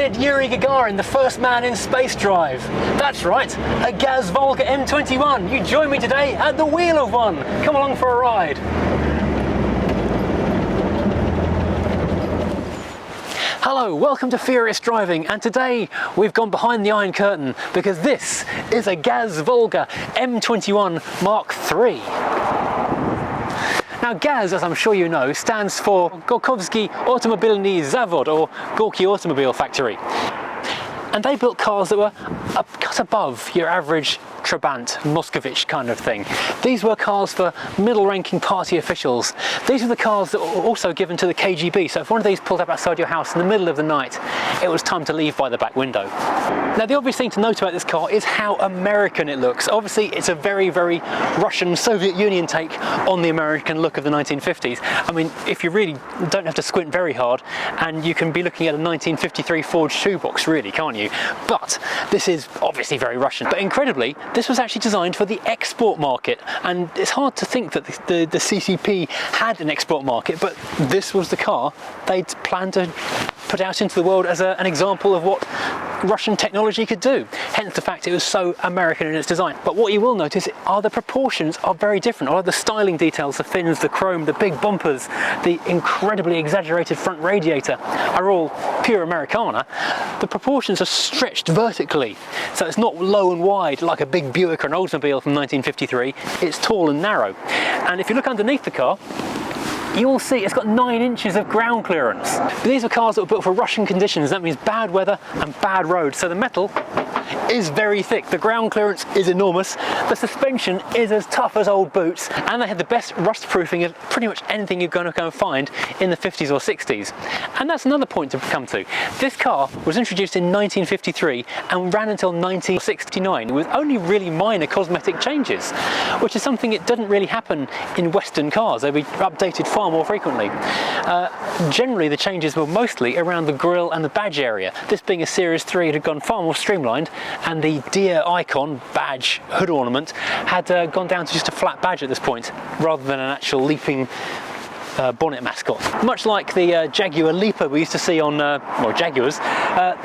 did Yuri Gagarin, the first man in space drive? That's right, a Gaz Volga M21. You join me today at the wheel of one. Come along for a ride. Hello, welcome to Furious Driving, and today we've gone behind the Iron Curtain because this is a Gaz Volga M21 Mark III. Now Gaz, as I'm sure you know, stands for Gorkovsky Automobilny Zavod, or Gorky Automobile Factory. And they built cars that were a cut above your average Trabant, Moscovich kind of thing. These were cars for middle-ranking party officials. These were the cars that were also given to the KGB, so if one of these pulled up outside your house in the middle of the night, it was time to leave by the back window. Now the obvious thing to note about this car is how American it looks. Obviously it's a very, very Russian Soviet Union take on the American look of the 1950s. I mean, if you really don't have to squint very hard, and you can be looking at a 1953 Ford shoebox really, can't you? But this is obviously very Russian. But incredibly, this was actually designed for the export market, and it's hard to think that the CCP had an export market, but this was the car they'd planned to put out into the world as an example of what Russian technology could do, hence the fact it was so American in its design. But what you will notice are the proportions are very different. All of the styling details, the fins, the chrome, the big bumpers, the incredibly exaggerated front radiator are all pure Americana. The proportions are stretched vertically, so it's not low and wide like a big Buick or an Oldsmobile from 1953, it's tall and narrow. And if you look underneath the car, you will see it's got 9 inches of ground clearance. But these are cars that were built for Russian conditions. That means bad weather and bad roads. So the metal is very thick. The ground clearance is enormous. The suspension is as tough as old boots. And they had the best rust proofing of pretty much anything you're going to go and find in the 50s or 60s. And that's another point to come to. This car was introduced in 1953 and ran until 1969 with only really minor cosmetic changes, which is something that doesn't really happen in Western cars. They'll be updated far more frequently. Generally the changes were mostly around the grille and the badge area. This being a Series 3, it had gone far more streamlined, and the deer icon, badge, hood ornament had gone down to just a flat badge at this point rather than an actual leaping bonnet mascot. Much like the Jaguar Leaper we used to see on, well, Jaguars,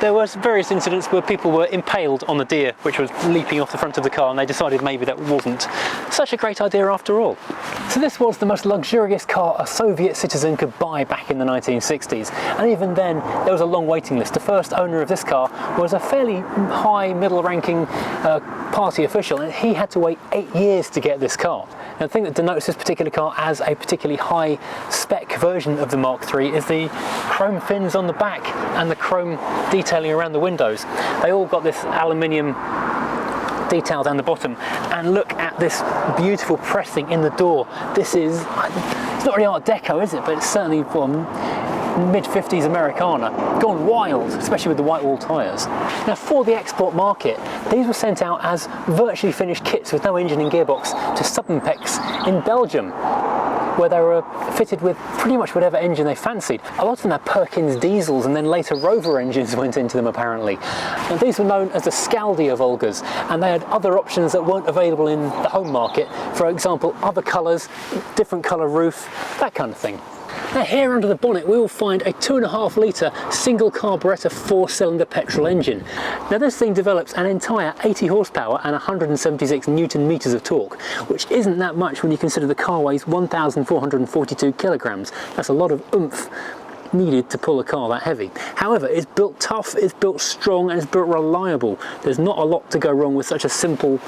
there was various incidents where people were impaled on the deer which was leaping off the front of the car, and they decided maybe that wasn't such a great idea after all. So this was the most luxurious car a Soviet citizen could buy back in the 1960s, and even then there was a long waiting list. The first owner of this car was a fairly high middle-ranking party official, and he had to wait 8 years to get this car. Now the thing that denotes this particular car as a particularly high spec version of the Mark III is the chrome fins on the back and the chrome detailing around the windows. They all got this aluminium detail down the bottom, and look at this beautiful pressing in the door. This is, it's not really Art Deco, is it? But it's certainly from mid-50s Americana, gone wild, especially with the white wall tyres. Now for the export market, these were sent out as virtually finished kits with no engine and gearbox to Submpex in Belgium, where they were fitted with pretty much whatever engine they fancied. A lot of them had Perkins diesels, and then later Rover engines went into them apparently. Now these were known as the Scaldia Volgas, and they had other options that weren't available in the home market. For example, other colours, different colour roof, that kind of thing. Now here under the bonnet we will find a 2.5 litre single carburettor 4-cylinder petrol engine. Now this thing develops an entire 80 horsepower and 176 newton meters of torque, which isn't that much when you consider the car weighs 1,442 kilograms. That's a lot of oomph needed to pull a car that heavy. However, it's built tough, it's built strong, and it's built reliable. There's not a lot to go wrong with such a simple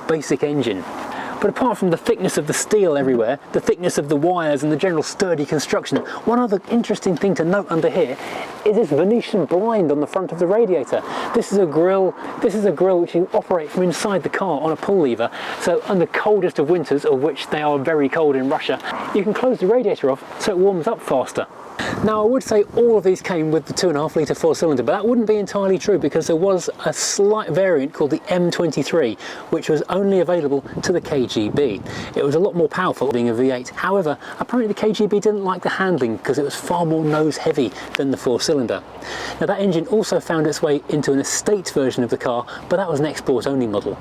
basic engine. But apart from the thickness of the steel everywhere, the thickness of the wires and the general sturdy construction, one other interesting thing to note under here is this Venetian blind on the front of the radiator. This is a grille which you operate from inside the car on a pull lever, so on the coldest of winters, of which they are very cold in Russia, you can close the radiator off so it warms up faster. Now I would say all of these came with the 2.5 litre 4-cylinder, but that wouldn't be entirely true because there was a slight variant called the M23, which was only available to the KGB. KGB. It was a lot more powerful being a V8. However, apparently the KGB didn't like the handling because it was far more nose heavy than the 4-cylinder. Now that engine also found its way into an estate version of the car, but that was an export only model.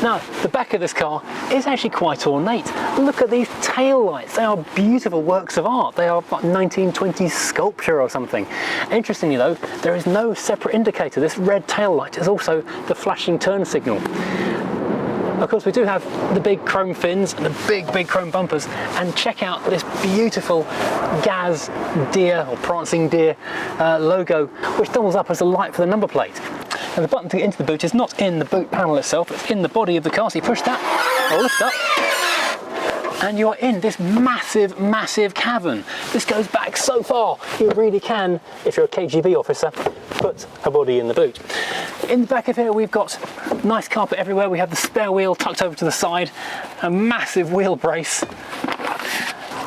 Now the back of this car is actually quite ornate. Look at these tail lights. They are beautiful works of art. They are like 1920s sculpture or something. Interestingly though, there is no separate indicator. This red tail light is also the flashing turn signal. Of course, we do have the big chrome fins and the big chrome bumpers, and check out this beautiful Gaz deer or prancing deer logo, which doubles up as a light for the number plate. And the button to get into the boot is not in the boot panel itself, it's in the body of the car. So you push that, or lift up, and you're in this massive cavern. This goes back so far, you really can, if you're a KGB officer, put a body in the boot. In the back of here we've got nice carpet everywhere. We have the spare wheel tucked over to the side, a massive wheel brace.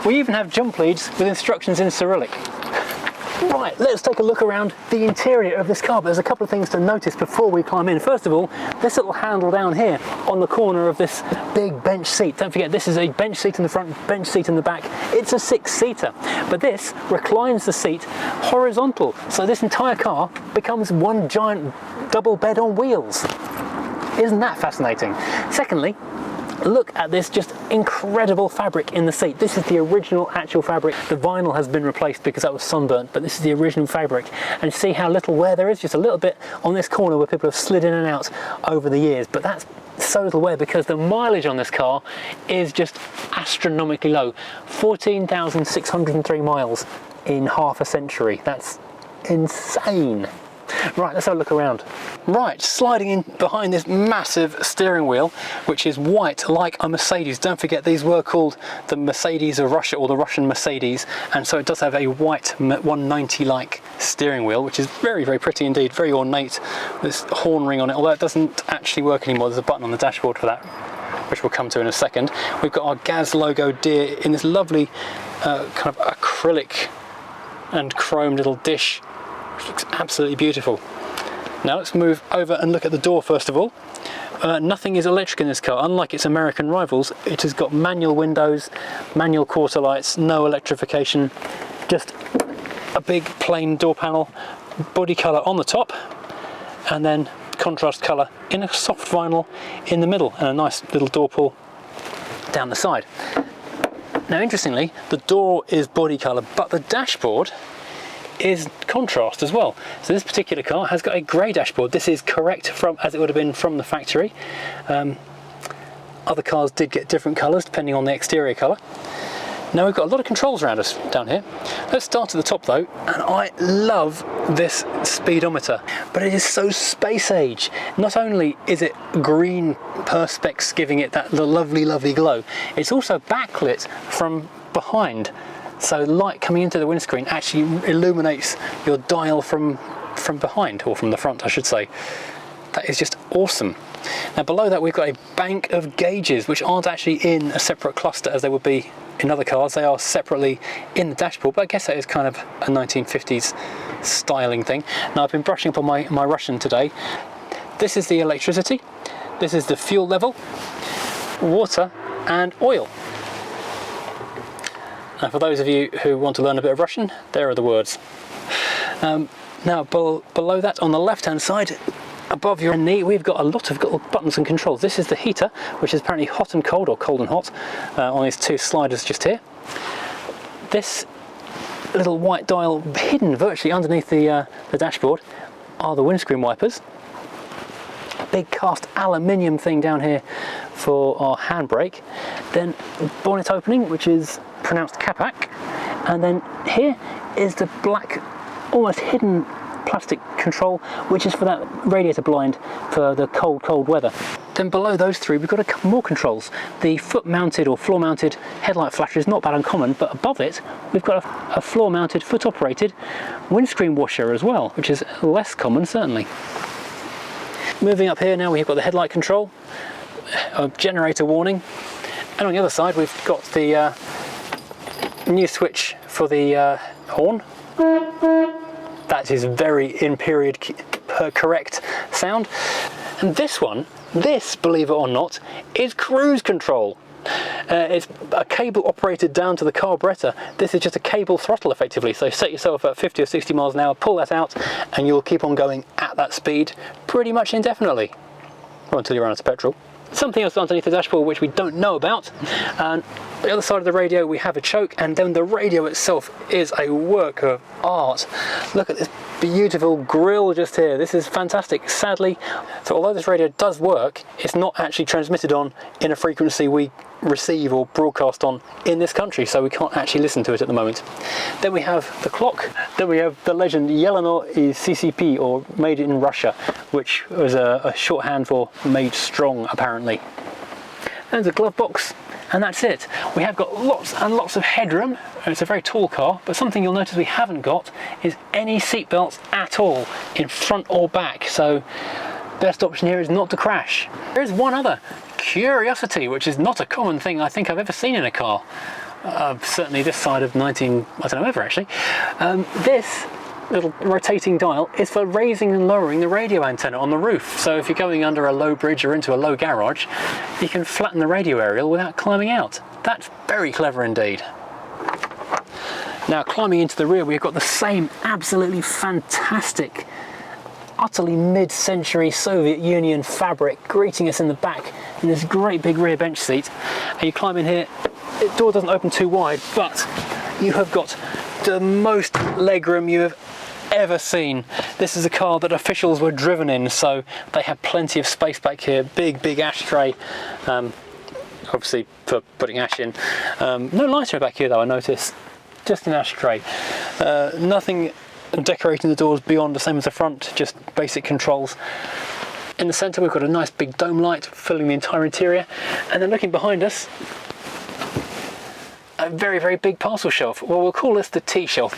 We even have jump leads with instructions in Cyrillic. Right, let's take a look around the interior of this car, but there's a couple of things to notice before we climb in. First of all, this little handle down here on the corner of this big bench seat. Don't forget, this is a bench seat in the front, bench seat in the back. It's a 6-seater, but this reclines the seat horizontal, so this entire car becomes one giant double bed on wheels. Isn't that fascinating? Secondly, look at this just incredible fabric in the seat. This is the original actual fabric. The vinyl has been replaced because that was sunburnt, but this is the original fabric. And see how little wear there is? Just a little bit on this corner where people have slid in and out over the years, but that's so little wear because the mileage on this car is just astronomically low. 14,603 miles in half a century. That's insane. Right, let's have a look around. Right, sliding in behind this massive steering wheel, which is white like a Mercedes. Don't forget, these were called the Mercedes of Russia, or the Russian Mercedes, and so it does have a white 190-like steering wheel, which is very pretty indeed, very ornate, with this horn ring on it, although it doesn't actually work anymore. There's a button on the dashboard for that, which we'll come to in a second. We've got our Gaz logo deer in this lovely kind of acrylic and chrome little dish, which looks absolutely beautiful. Now let's move over and look at the door first of all. Nothing is electric in this car, unlike its American rivals. It has got manual windows, manual quarter lights, no electrification, just a big plain door panel, body colour on the top, and then contrast colour in a soft vinyl in the middle, and a nice little door pull down the side. Now interestingly, the door is body colour, but the dashboard is contrast as well. So this particular car has got a grey dashboard. This is correct from as it would have been from the factory. Other cars did get different colours depending on the exterior colour. Now we've got a lot of controls around us down here. Let's start at the top though, and I love this speedometer, but it is so space age. Not only is it green perspex giving it that lovely glow, it's also backlit from behind. So light coming into the windscreen actually illuminates your dial from behind, or from the front I should say. That is just awesome. Now below that we've got a bank of gauges, which aren't actually in a separate cluster as they would be in other cars. They are separately in the dashboard, but I guess that is kind of a 1950s styling thing. Now I've been brushing up on my Russian today. This is the electricity, this is the fuel level, water and oil. Now for those of you who want to learn a bit of Russian, there are the words. Now below that on the left hand side, above your knee, we've got a lot of little buttons and controls. This is the heater, which is apparently hot and cold, or cold and hot, on these two sliders just here. This little white dial hidden virtually underneath the dashboard are the windscreen wipers. Big cast aluminium thing down here for our handbrake. Then bonnet opening, which is pronounced kapak, and then here is the black, almost hidden plastic control, which is for that radiator blind for the cold weather. Then below those three we've got a couple more controls. The foot mounted or floor mounted headlight flasher is not that uncommon, but above it we've got a floor mounted foot operated windscreen washer as well, which is less common certainly. Moving up here now, we've got the headlight control, a generator warning, and on the other side we've got the new switch for the horn. That is very in period correct sound. And this one, believe it or not, is cruise control. It's a cable operated down to the carburettor. This is just a cable throttle effectively, so set yourself at 50 or 60 miles an hour, pull that out, and you'll keep on going at that speed pretty much indefinitely, or until you run out of petrol. Something else underneath the dashboard which we don't know about, and the other side of the radio we have a choke, and then the radio itself is a work of art. Look at this beautiful grille just here. This is fantastic. Sadly, so although this radio does work, it's not actually transmitted on in a frequency we receive or broadcast on in this country, so we can't actually listen to it at the moment. Then we have the clock. Then we have the legend Yeleno is CCP, or made in Russia, which was a shorthand for made strong apparently. And the glove box, and that's it. We have got lots and lots of headroom. It's a very tall car, but something you'll notice we haven't got is any seat belts at all, in front or back, so best option here is not to crash. There is one other curiosity, which is not a common thing I think I've ever seen in a car. Certainly this side of I don't know, ever actually. This little rotating dial is for raising and lowering the radio antenna on the roof. So if you're going under a low bridge or into a low garage, you can flatten the radio aerial without climbing out. That's very clever indeed. Now, climbing into the rear, we've got the same absolutely fantastic, utterly mid-century Soviet Union fabric greeting us in the back in this great big rear bench seat. And you climb in here, the door doesn't open too wide, but you have got the most legroom you have ever seen. This is a car that officials were driven in, so they have plenty of space back here. Big ashtray, obviously for putting ash in. No lighter back here though, I noticed. Just an ashtray. Nothing decorating the doors beyond the same as the front, just basic controls. In the centre we've got a nice big dome light filling the entire interior, and then looking behind us, a very big parcel shelf. Well, we'll call this the tea shelf,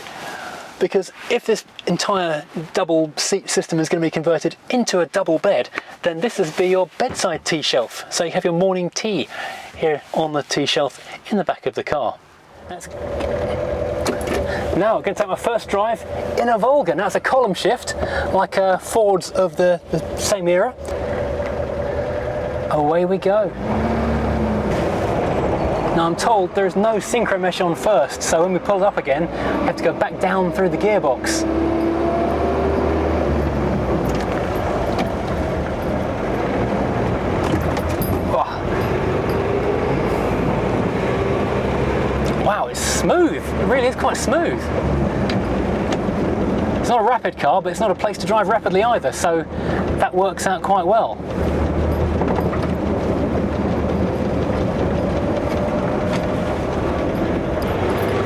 because if this entire double seat system is going to be converted into a double bed, then this is be your bedside tea shelf. So you have your morning tea here on the tea shelf in the back of the car. Now I'm going to take my first drive in a Volga. Now it's a column shift, like Fords of the same era. Away we go. Now I'm told there's no synchro mesh on first, so when we pull it up again, we have to go back down through the gearbox. Wow, it's smooth. It really is quite smooth. It's not a rapid car, but it's not a place to drive rapidly either, so that works out quite well.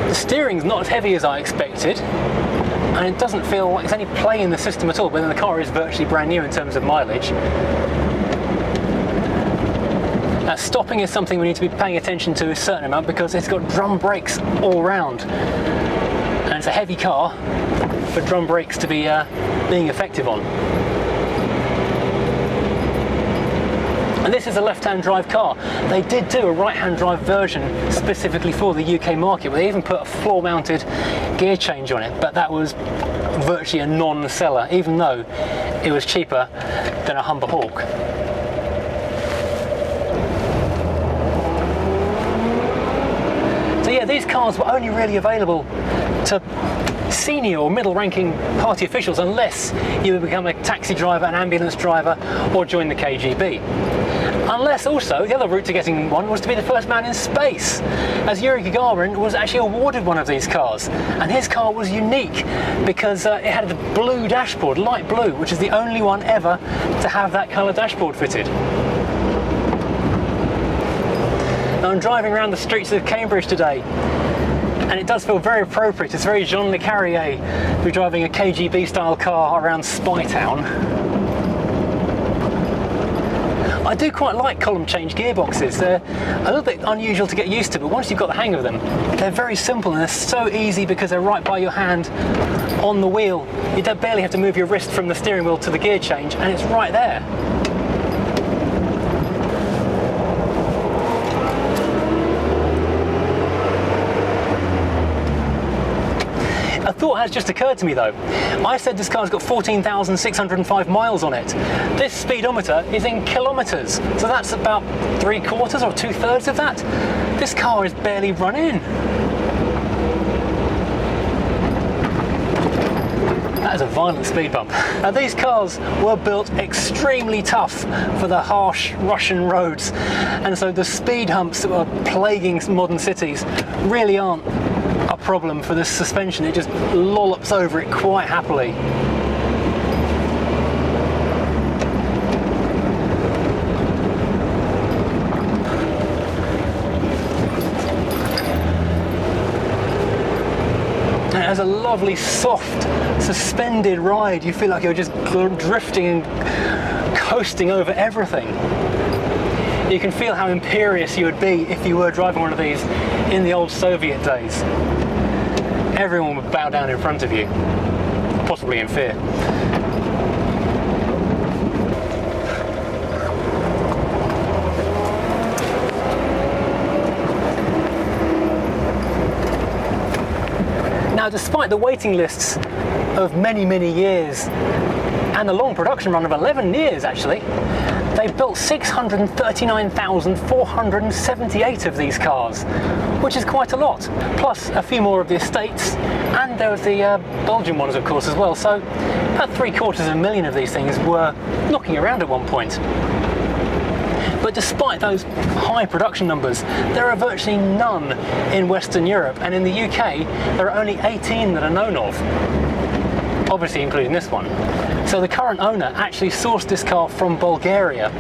The steering's not as heavy as I expected, and it doesn't feel like there's any play in the system at all, but then the car is virtually brand new in terms of mileage. Stopping is something we need to be paying attention to a certain amount, because it's got drum brakes all round, and it's a heavy car for drum brakes to be being effective on. And this is a left-hand drive car. They did do a right-hand drive version specifically for the UK market, where they even put a floor-mounted gear change on it, but that was virtually a non-seller, even though it was cheaper than a Humber Hawk. So yeah, these cars were only really available to senior or middle-ranking party officials, unless you become a taxi driver, an ambulance driver, or join the KGB. Unless also, the other route to getting one was to be the first man in space, as Yuri Gagarin was actually awarded one of these cars. And his car was unique because it had the blue dashboard, light blue, which is the only one ever to have that colour dashboard fitted. Now I'm driving around the streets of Cambridge today, and it does feel very appropriate. It's very Jean Le Carrier to be driving a KGB style car around Spy Town. I do quite like column change gearboxes. They're a little bit unusual to get used to, but once you've got the hang of them, they're very simple and they're so easy because they're right by your hand on the wheel. You don't barely have to move your wrist from the steering wheel to the gear change, and it's right there. A thought has just occurred to me though. I said this car's got 14,605 miles on it. This speedometer is in kilometres, so that's about 3/4 or 2/3 of that. This car is barely run in. That is a violent speed bump. Now these cars were built extremely tough for the harsh Russian roads, and so the speed humps that were plaguing modern cities really aren't a problem for this suspension. It just lollops over it quite happily. It has a lovely soft suspended ride. You feel like you're just drifting and coasting over everything. You can feel how imperious you would be if you were driving one of these in the old Soviet days. Everyone would bow down in front of you, possibly in fear. Now, despite the waiting lists of many, many years and the long production run of 11 years actually, they built 639,478 of these cars, which is quite a lot, plus a few more of the estates, and there was the Belgian ones of course as well, so about 750,000 of these things were knocking around at one point. But despite those high production numbers, there are virtually none in Western Europe, and in the UK there are only 18 that are known of, obviously including this one. So the current owner actually sourced this car from Bulgaria,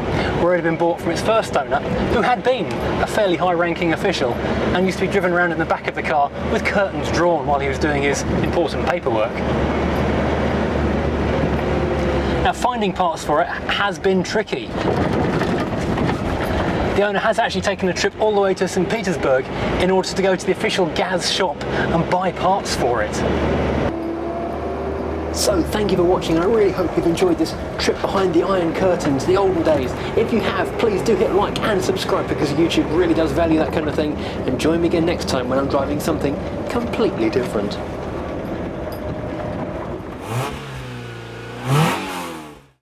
where it had been bought from its first owner, who had been a fairly high-ranking official and used to be driven around in the back of the car with curtains drawn while he was doing his important paperwork. Now, finding parts for it has been tricky. The owner has actually taken a trip all the way to St. Petersburg in order to go to the official Gaz shop and buy parts for it. So thank you for watching. I really hope you've enjoyed this trip behind the Iron Curtains, the olden days. If you have, please do hit like and subscribe, because YouTube really does value that kind of thing. And join me again next time when I'm driving something completely different.